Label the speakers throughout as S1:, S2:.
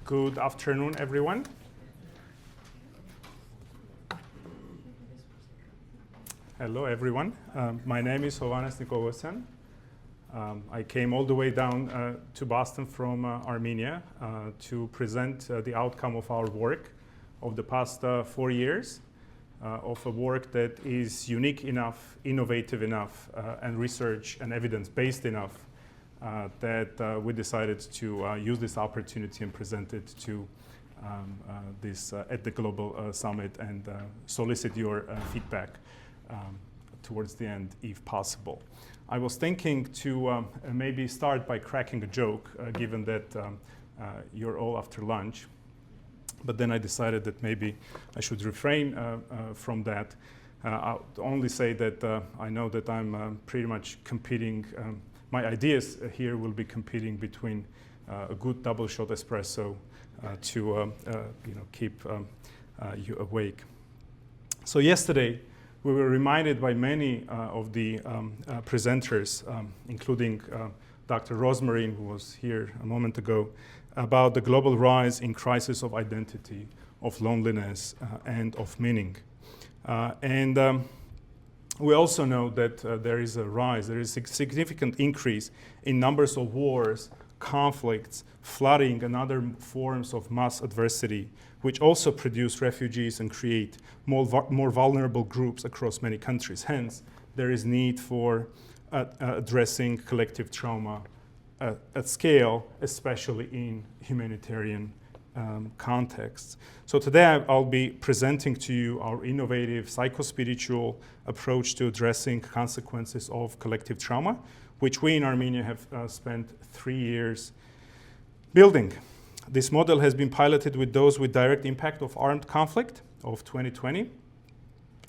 S1: Good afternoon, everyone. Hello, everyone. My name is Hovhannes Nikoghosyan. I came all the way down to Boston from Armenia to present the outcome of our work of the past 4 years, of a work that is unique enough, innovative enough, and research and evidence-based enough that we decided to use this opportunity and present it to this at the Global Summit and solicit your feedback towards the end, if possible. I was thinking to maybe start by cracking a joke, given that you're all after lunch. But then I decided that maybe I should refrain from that. I'll only say that I know that I'm pretty much competing. My ideas here will be competing between a good double shot espresso to keep you awake. So yesterday we were reminded by many of the presenters, including Dr. Rosmarin, who was here a moment ago, about the global rise in crisis of identity, of loneliness, and of meaning. We also know that there is a significant increase in numbers of wars, conflicts, flooding, and other forms of mass adversity, which also produce refugees and create more vulnerable groups across many countries. Hence, there is need for addressing collective trauma at scale, especially in humanitarian contexts. So today I'll be presenting to you our innovative psychospiritual approach to addressing consequences of collective trauma, which we in Armenia have spent 3 years building. This model has been piloted with those with direct impact of armed conflict of 2020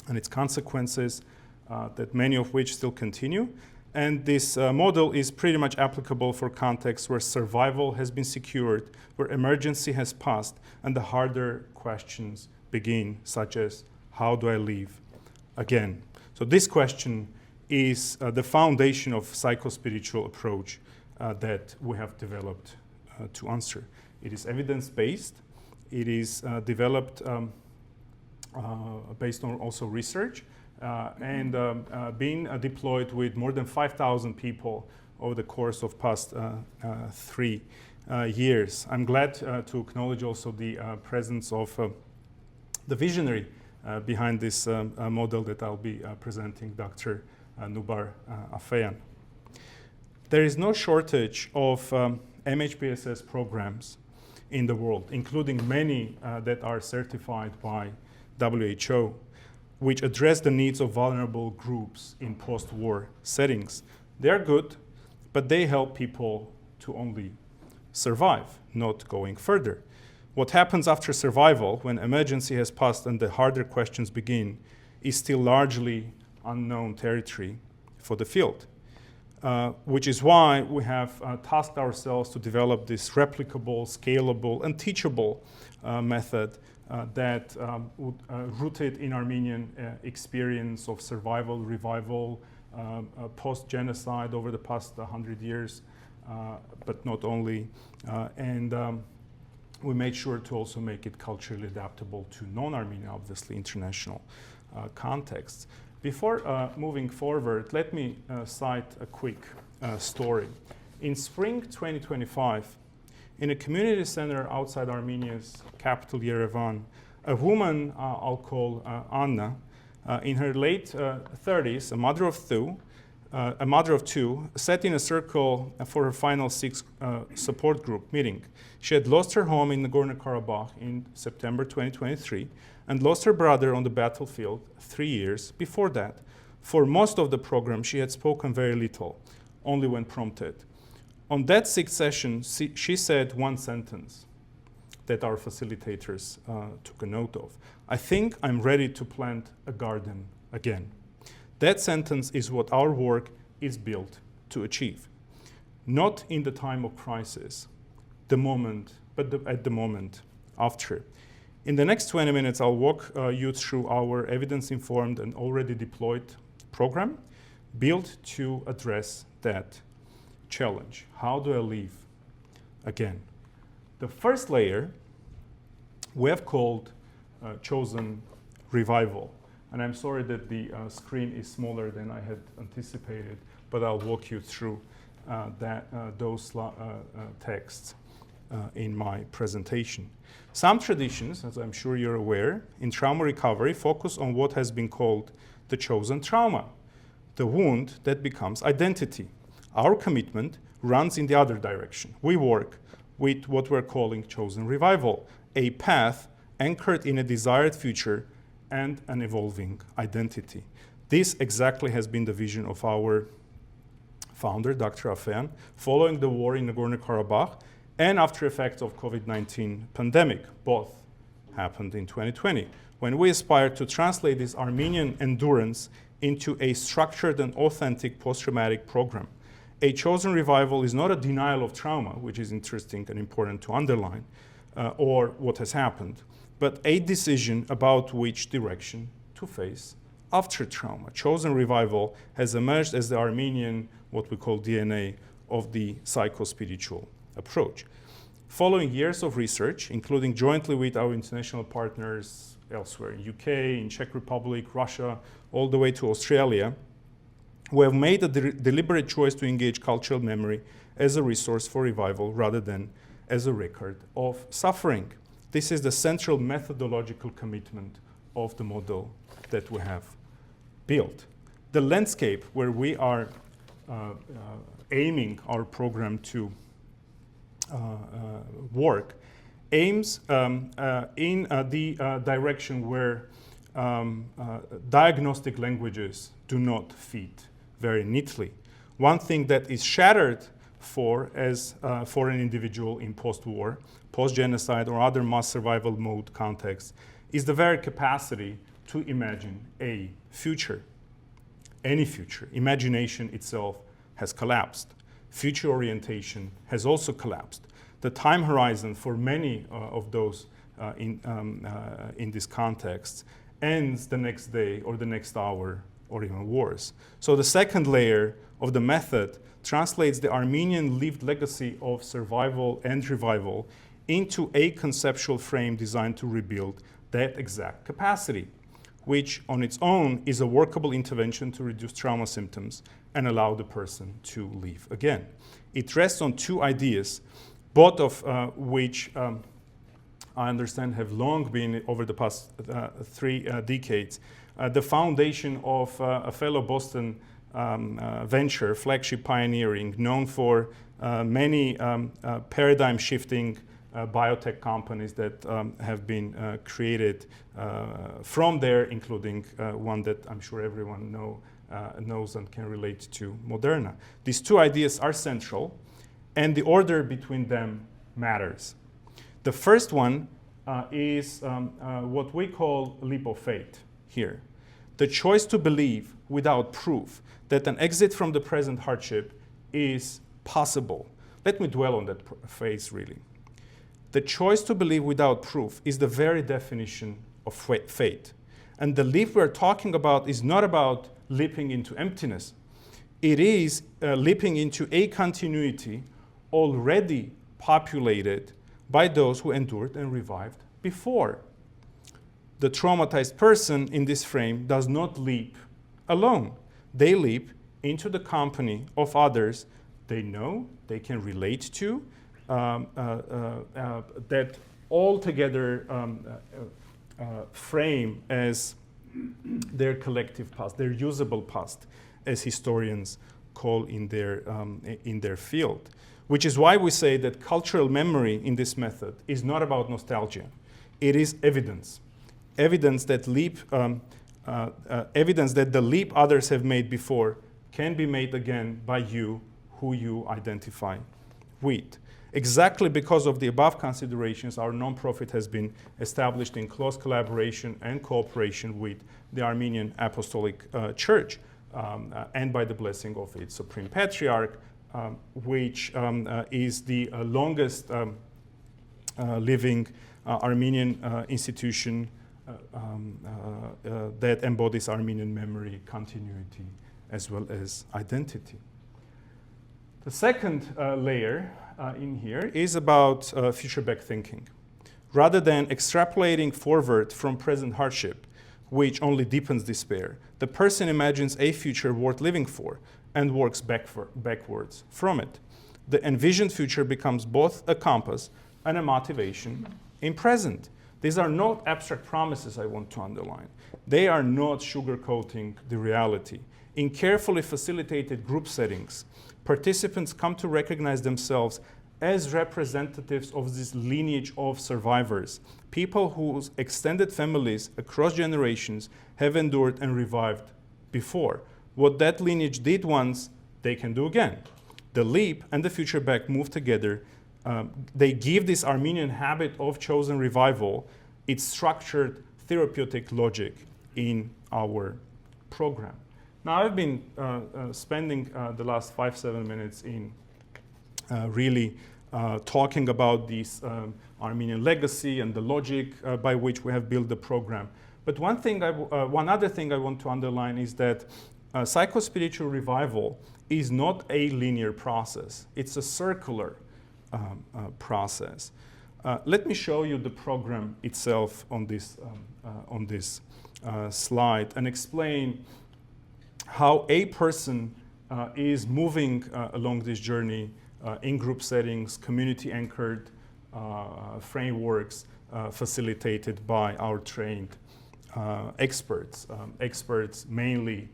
S1: and its consequences, that many of which still continue. And this model is pretty much applicable for contexts where survival has been secured, where emergency has passed, and the harder questions begin, such as, how do I live again? So this question is the foundation of psychospiritual approach that we have developed to answer. It is evidence-based. It is developed based on also research. And being deployed with more than 5,000 people over the course of past 3 years. I'm glad to acknowledge also the presence of the visionary behind this model that I'll be presenting, Dr. Nubar Afeyan. There is no shortage of MHPSS programs in the world, including many that are certified by WHO, which address the needs of vulnerable groups in post-war settings. They're good, but they help people to only survive, not going further. What happens after survival, when emergency has passed and the harder questions begin, is still largely unknown territory for the field, which is why we have tasked ourselves to develop this replicable, scalable, and teachable method that rooted in Armenian experience of survival, revival, post-genocide over the past 100 years, but not only. We made sure to also make it culturally adaptable to non-Armenian, obviously, international contexts. Before moving forward, let me cite a quick story. In spring 2025, in a community center outside Armenia's capital, Yerevan, a woman I'll call Anna, in her late 30s, a mother of two, sat in a circle for her final 6 support group meeting. She had lost her home in Nagorno-Karabakh in September 2023 and lost her brother on the battlefield 3 years before that. For most of the program, she had spoken very little, only when prompted. On that 6th session, she said one sentence that our facilitators took a note of. I think I'm ready to plant a garden again. That sentence is what our work is built to achieve. Not in the time of crisis, the moment, but at the moment after. In the next 20 minutes, I'll walk you through our evidence-informed and already deployed program built to address that challenge. How do I live again? The first layer we have called chosen revival. And I'm sorry that the screen is smaller than I had anticipated, but I'll walk you through those texts in my presentation. Some traditions, as I'm sure you're aware, in trauma recovery focus on what has been called the chosen trauma, the wound that becomes identity. Our commitment runs in the other direction. We work with what we're calling chosen revival, a path anchored in a desired future and an evolving identity. This exactly has been the vision of our founder, Dr. Afeyan, following the war in Nagorno-Karabakh and after effects of COVID-19 pandemic. Both happened in 2020, when we aspired to translate this Armenian endurance into a structured and authentic post-traumatic program. A chosen revival is not a denial of trauma, which is interesting and important to underline, or what has happened, but a decision about which direction to face after trauma. Chosen revival has emerged as the Armenian, what we call DNA, of the psycho-spiritual approach. Following years of research, including jointly with our international partners elsewhere in UK, in Czech Republic, Russia, all the way to Australia, we have made a deliberate choice to engage cultural memory as a resource for revival rather than as a record of suffering. This is the central methodological commitment of the model that we have built. The landscape where we are aiming our program to work aims in the direction where diagnostic languages do not fit very neatly. One thing that is shattered for an individual in post-war, post-genocide, or other mass survival mode contexts is the very capacity to imagine a future, any future. Imagination itself has collapsed. Future orientation has also collapsed. The time horizon for many of those in this context ends the next day or the next hour or even worse. So the second layer of the method translates the Armenian lived legacy of survival and revival into a conceptual frame designed to rebuild that exact capacity, which on its own is a workable intervention to reduce trauma symptoms and allow the person to live again. It rests on two ideas, both of which I understand have long been, over the past 3 decades, the foundation of a fellow Boston venture, Flagship Pioneering, known for many paradigm-shifting biotech companies that have been created from there, including one that I'm sure everyone knows and can relate to, Moderna. These two ideas are central, and the order between them matters. The first one is what we call leap of faith here. The choice to believe without proof that an exit from the present hardship is possible. Let me dwell on that phrase, really. The choice to believe without proof is the very definition of faith. And the leap we're talking about is not about leaping into emptiness. It is leaping into a continuity already populated by those who endured and revived before. The traumatized person in this frame does not leap alone. They leap into the company of others they know, they can relate to, that altogether frame as their collective past, their usable past, as historians call in their field. Which is why we say that cultural memory in this method is not about nostalgia. It is evidence. Evidence that the leap others have made before can be made again by you, who you identify with. Exactly because of the above considerations, our nonprofit has been established in close collaboration and cooperation with the Armenian Apostolic Church and by the blessing of its Supreme Patriarch, which is the longest living Armenian institution that embodies Armenian memory, continuity, as well as identity. The second layer in here is about future back thinking. Rather than extrapolating forward from present hardship, which only deepens despair, the person imagines a future worth living for and works backwards from it. The envisioned future becomes both a compass and a motivation in present. These are not abstract promises, I want to underline. They are not sugarcoating the reality. In carefully facilitated group settings, participants come to recognize themselves as representatives of this lineage of survivors, people whose extended families across generations have endured and revived before. What that lineage did once, they can do again. The leap and the future back move together. They give this Armenian habit of chosen revival its structured therapeutic logic in our program. Now, I've been spending the last 5-7 minutes in really talking about this Armenian legacy and the logic by which we have built the program. But one other thing I want to underline is that psychospiritual revival is not a linear process. It's a circular process. Let me show you the program itself on this slide and explain how a person is moving along this journey in group settings, community-anchored frameworks facilitated by our trained experts, mainly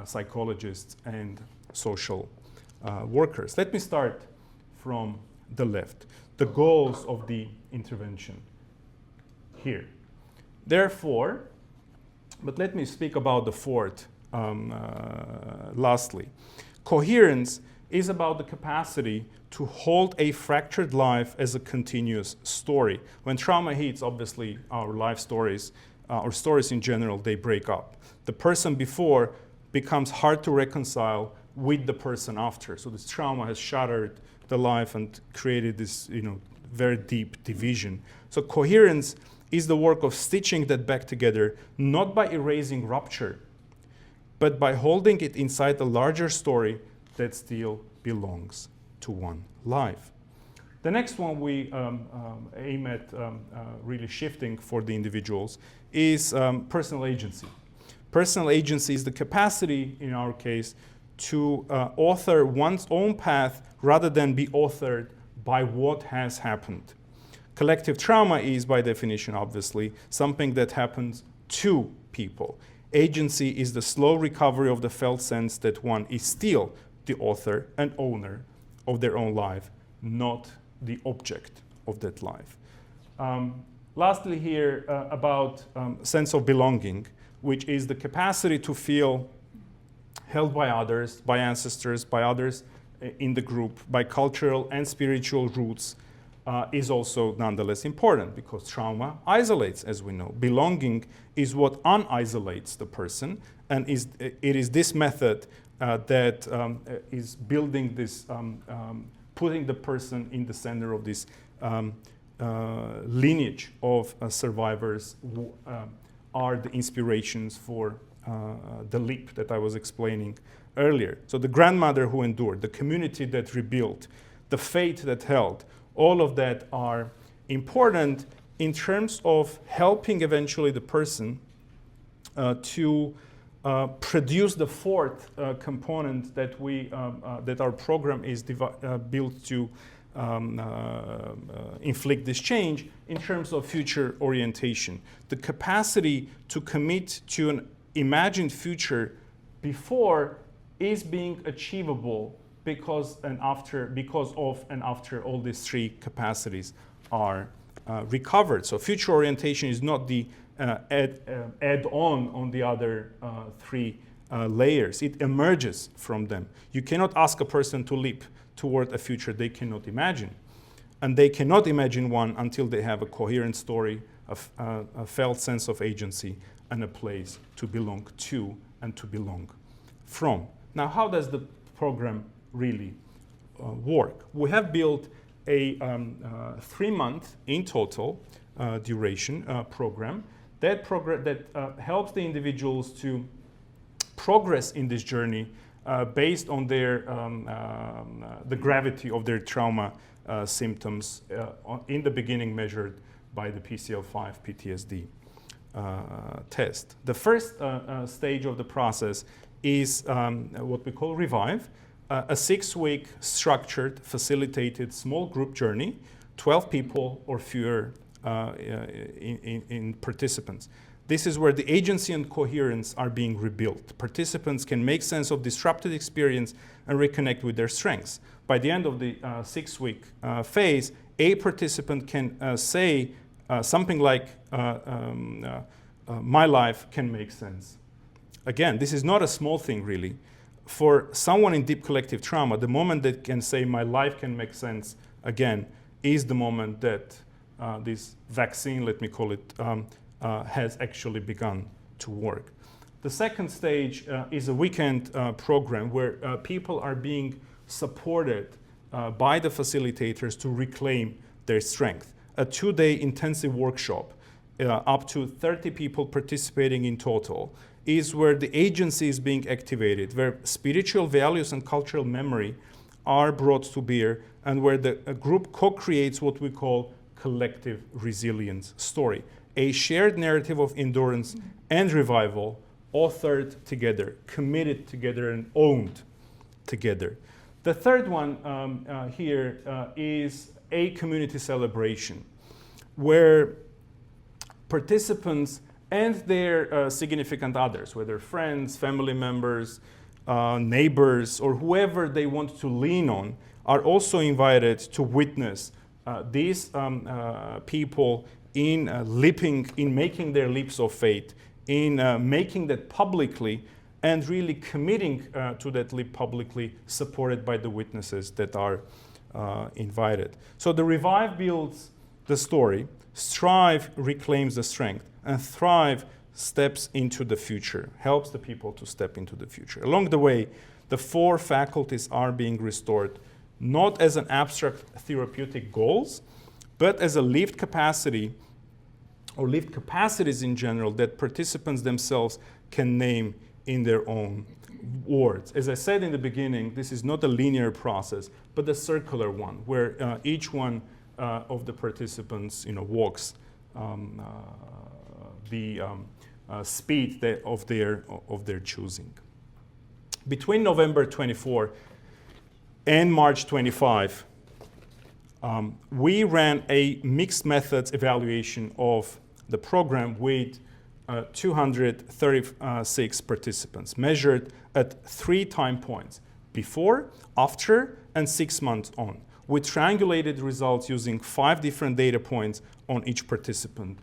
S1: psychologists and social workers. Let me start from the left. The goals of the intervention here. Therefore, but let me speak about the fourth lastly. Coherence is about the capacity to hold a fractured life as a continuous story. When trauma hits, obviously, our life stories, or stories in general, they break up. The person before becomes hard to reconcile with the person after. So this trauma has shattered the life and created this, very deep division. So coherence is the work of stitching that back together, not by erasing rupture, but by holding it inside a larger story that still belongs to one life. The next one we aim at really shifting for the individuals is personal agency. Personal agency is the capacity, in our case, to author one's own path rather than be authored by what has happened. Collective trauma is, by definition, obviously, something that happens to people. Agency is the slow recovery of the felt sense that one is still the author and owner of their own life, not the object of that life. Lastly here, about sense of belonging, which is the capacity to feel held by others, by ancestors, by others in the group, by cultural and spiritual roots, is also nonetheless important because trauma isolates, as we know. Belonging is what unisolates the person, and it is this method that is building this, putting the person in the center of this lineage of survivors who are the inspirations for the leap that I was explaining earlier. So the grandmother who endured, the community that rebuilt, the faith that held, all of that are important in terms of helping eventually the person to produce the fourth component that that our program is built to inflict this change in terms of future orientation. The capacity to commit to an imagined future before is being achievable because of and after all these three capacities are recovered. So future orientation is not the add-on the other three layers. It emerges from them. You cannot ask a person to leap toward a future they cannot imagine. And they cannot imagine one until they have a coherent story, a felt sense of agency, and a place to belong to and to belong from. Now, how does the program really work? We have built a 3-month in total duration program that helps the individuals to progress in this journey based on their the gravity of their trauma symptoms in the beginning measured by the PCL5 PTSD test. The first stage of the process is what we call Revive, a 6-week structured, facilitated small group journey, 12 people or fewer in participants. This is where the agency and coherence are being rebuilt. Participants can make sense of disrupted experience and reconnect with their strengths. By the end of the 6-week phase, a participant can say something like, my life can make sense. Again, this is not a small thing, really. For someone in deep collective trauma, the moment that can say, my life can make sense, again, is the moment that this vaccine, let me call it, has actually begun to work. The second stage is a weekend program where people are being supported by the facilitators to reclaim their strength. A 2-day intensive workshop, up to 30 people participating in total, is where the agency is being activated, where spiritual values and cultural memory are brought to bear, and where the group co-creates what we call collective resilience story, a shared narrative of endurance and revival, authored together, committed together, and owned together. The third one here is a community celebration, where participants and their significant others, whether friends, family members, neighbors, or whoever they want to lean on, are also invited to witness these people in making their leaps of faith, in making that publicly, and really committing to that leap publicly, supported by the witnesses that are invited. So the Revive builds the story, Strive reclaims the strength, and Thrive steps into the future, helps the people to step into the future. Along the way, the 4 faculties are being restored, not as an abstract therapeutic goals, but as a lived capacity, or lived capacities in general, that participants themselves can name in their own words. As I said in the beginning, this is not a linear process, but a circular one, where each one of the participants, walks the speed of their choosing. Between November 24 and March 25, we ran a mixed methods evaluation of the program with 236 participants, measured at 3 time points, before, after, and 6 months on, with triangulated results using 5 different data points on each participant.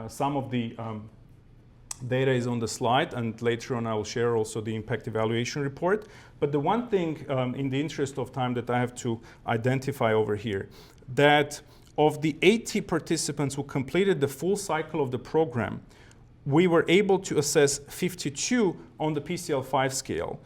S1: Some of the data is on the slide, and later on I will share also the impact evaluation report. But the one thing, in the interest of time, that I have to identify over here, that of the 80 participants who completed the full cycle of the program, we were able to assess 52 on the PCL5 scale,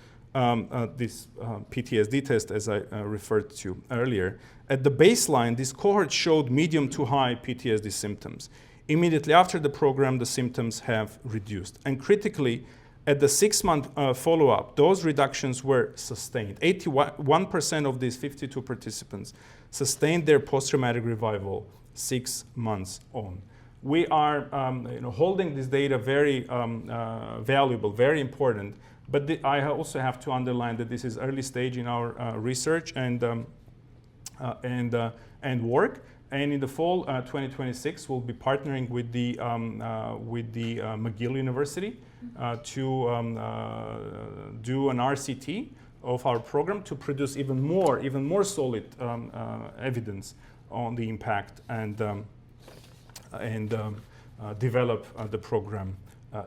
S1: this PTSD test, as I referred to earlier. At the baseline, this cohort showed medium to high PTSD symptoms. Immediately after the program, the symptoms have reduced. And critically, at the 6-month follow-up, those reductions were sustained. 81% of these 52 participants sustained their post-traumatic revival 6 months on. We are holding this data very valuable, very important, but I also have to underline that this is early stage in our research and work. And in the fall 2026, we'll be partnering with the McGill University to do an RCT of our program to produce even more solid evidence on the impact and develop the program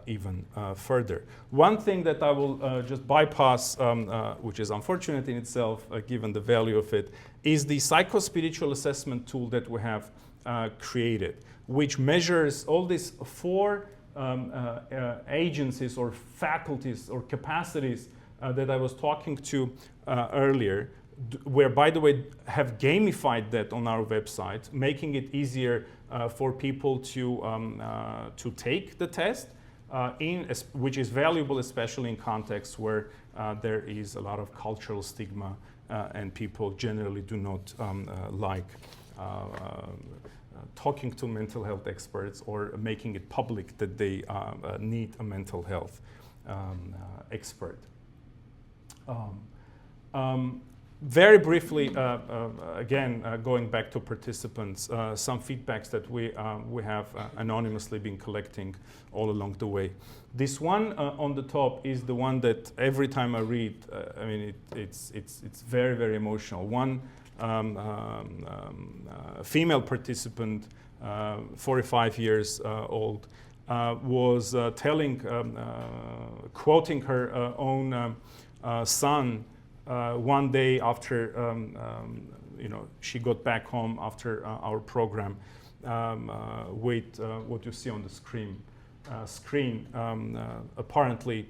S1: even further. One thing that I will just bypass, which is unfortunate in itself, given the value of it, is the psychospiritual assessment tool that we have created, which measures all these 4 agencies or faculties or capacities that I was talking to earlier, where, by the way, have gamified that on our website, making it easier for people to take the test, which is valuable, especially in contexts where there is a lot of cultural stigma and people generally do not like talking to mental health experts or making it public that they need a mental health expert. Very briefly, again, going back to participants, some feedbacks that we have anonymously been collecting all along the way. This one on the top is the one that every time I read, I mean, it's very, very emotional. One female participant, 45 years old, was quoting her own son one day after she got back home after our program with what you see on the screen. Apparently,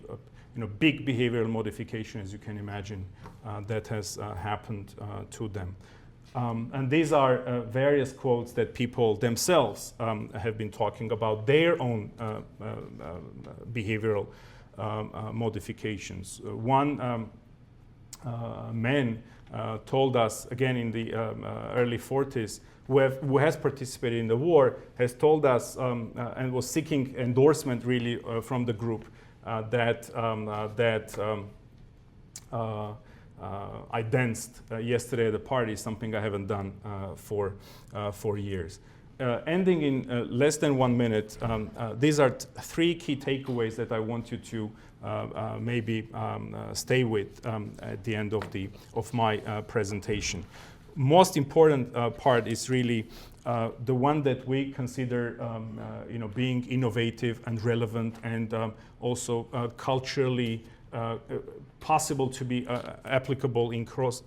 S1: big behavioral modification, as you can imagine, that has happened to them. And these are various quotes that people themselves have been talking about their own behavioral modifications. One man told us, again in the early 40s, who has participated in the war, has told us and was seeking endorsement really from the group that I danced yesterday at a party, something I haven't done for years. Ending in less than 1 minute, these are three key takeaways that I want you to maybe stay with at the end of my presentation. Most important part is really the one that we consider being innovative and relevant and also culturally possible to be applicable in cross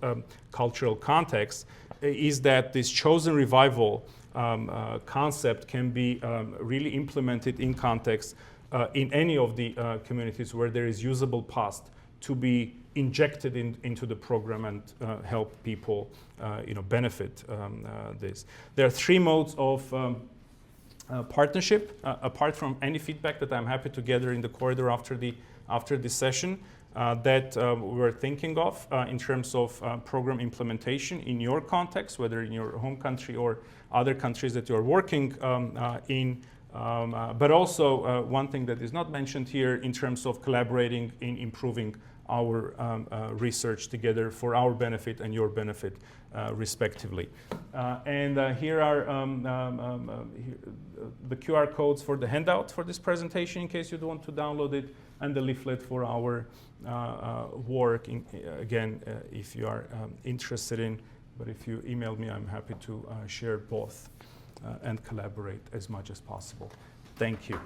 S1: cultural contexts, is that this chosen revival concept can be really implemented in context in any of the communities where there is usable past to be injected into the program and help people benefit this. There are three modes of partnership, apart from any feedback that I'm happy to gather in the corridor after this session, that we're thinking of in terms of program implementation in your context, whether in your home country or other countries that you're working in. But also one thing that is not mentioned here in terms of collaborating in improving our research together for our benefit and your benefit respectively. And here are the QR codes for the handout for this presentation in case you want to download it, and the leaflet for our work, again, if you are interested in. But if you email me, I'm happy to share both and collaborate as much as possible. Thank you.